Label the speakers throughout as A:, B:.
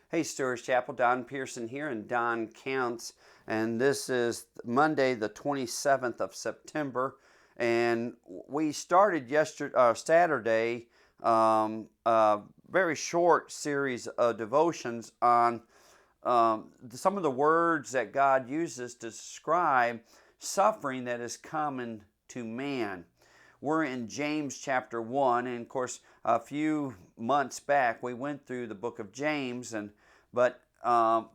A: Hey, Stewart's Chapel, Don Pierson here, and Don Counts. And this is Monday, the 27th of September. And we started Saturday, a very short series of devotions on some of the words that God uses to describe suffering that is common to man. We're in James chapter 1, and of course, a few months back we went through the book of James, but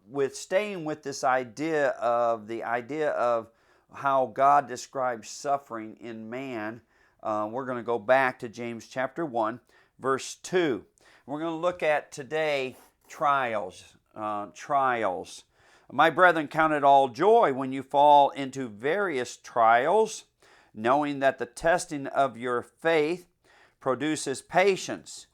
A: with staying with this idea of how God describes suffering in man, we're going to go back to James chapter 1, verse 2. We're going to look at today trials. My brethren, count it all joy when you fall into various trials, knowing that the testing of your faith produces patience.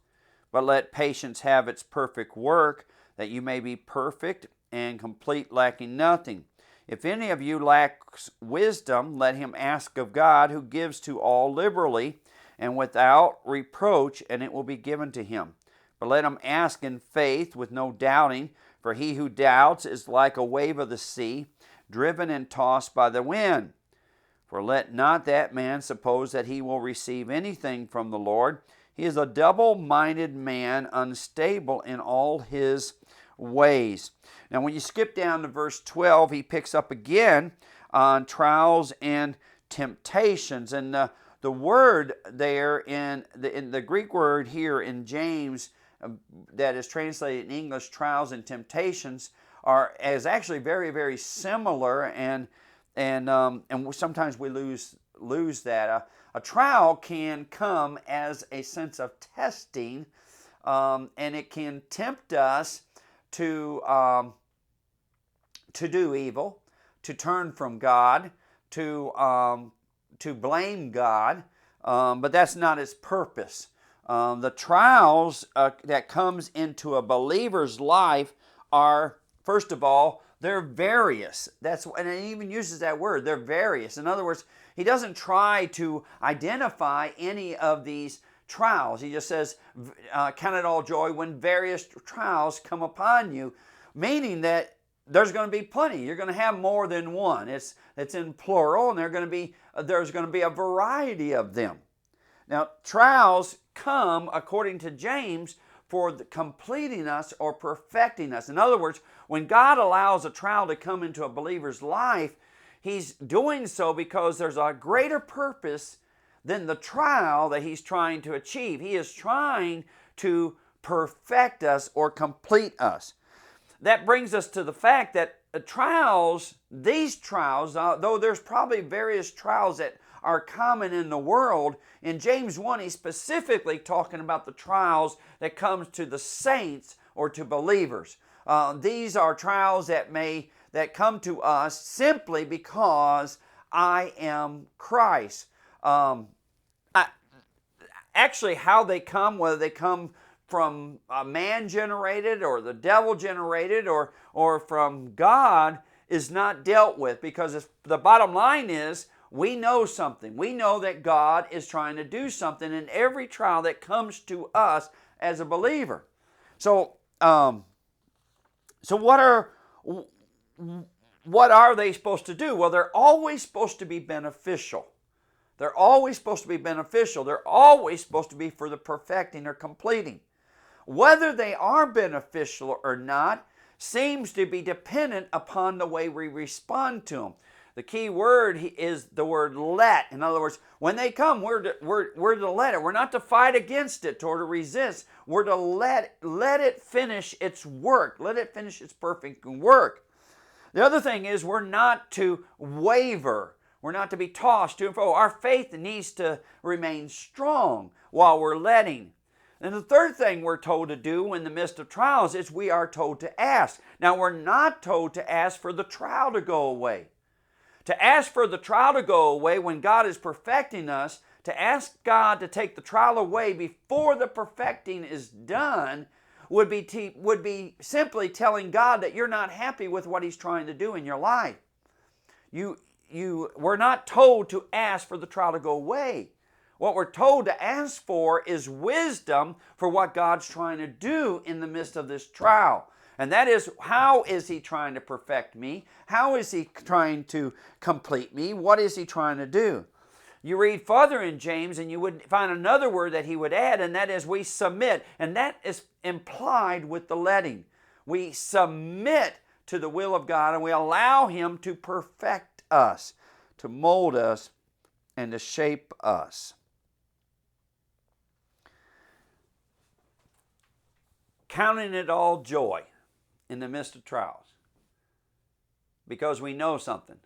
A: But let patience have its perfect work, that you may be perfect and complete, lacking nothing. If any of you lacks wisdom, let him ask of God, who gives to all liberally and without reproach, and it will be given to him. But let him ask in faith with no doubting, for he who doubts is like a wave of the sea, driven and tossed by the wind. For let not that man suppose that he will receive anything from the Lord. He is a double-minded man, unstable in all his ways. Now when you skip down to verse 12, he picks up again on trials and temptations. And the word there in the Greek word here in James that is translated in English, trials and temptations, is actually very, very similar, and sometimes we lose that. A trial can come as a sense of testing, and it can tempt us to do evil, to turn from God, to blame God, but that's not its purpose. The trials that comes into a believer's life are, first of all, they're various. And it even uses that word. They're various. In other words, he doesn't try to identify any of these trials. He just says, count it all joy when various trials come upon you, meaning that there's going to be plenty. You're going to have more than one. It's in plural, and there's going to be a variety of them. Now, trials come, according to James, for completing us or perfecting us. In other words, when God allows a trial to come into a believer's life, he's doing so because there's a greater purpose than the trial that he's trying to achieve. He is trying to perfect us or complete us. That brings us to the fact that these trials, though there's probably various trials that are common in the world, in James 1, he's specifically talking about the trials that comes to the saints or to believers. These are trials that come to us simply because I am Christ. Actually, how they come, whether they come from man-generated or the devil-generated or from God, is not dealt with, because the bottom line is, we know something. We know that God is trying to do something in every trial that comes to us as a believer. So what are they supposed to do? Well, they're always supposed to be beneficial. They're always supposed to be beneficial. They're always supposed to be for the perfecting or completing. Whether they are beneficial or not seems to be dependent upon the way we respond to them. The key word is the word let. In other words, when they come, we're to let it. We're not to fight against it or to resist. We're to let it finish its work. Let it finish its perfect work. The other thing is, we're not to waver. We're not to be tossed to and fro. Our faith needs to remain strong while we're letting. And the third thing we're told to do in the midst of trials is we are told to ask. Now, we're not told to ask for the trial to go away. To ask for the trial to go away when God is perfecting us, to ask God to take the trial away before the perfecting is done, would be simply telling God that you're not happy with what He's trying to do in your life. We're not told to ask for the trial to go away. What we're told to ask for is wisdom for what God's trying to do in the midst of this trial. And that is, how is He trying to perfect me? How is He trying to complete me? What is He trying to do? You read further in James and you would find another word that he would add, and that is we submit. And that is implied with the letting. We submit to the will of God and we allow Him to perfect us, to mold us, and to shape us. Counting it all joy in the midst of trials. Because we know something.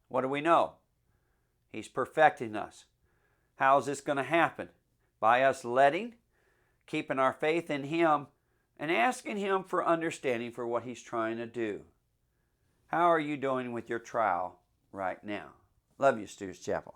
A: What do we know? He's perfecting us. How is this going to happen? By us letting, keeping our faith in Him, and asking Him for understanding for what He's trying to do. How are you doing with your trial right now? Love you, Stu's Chapel.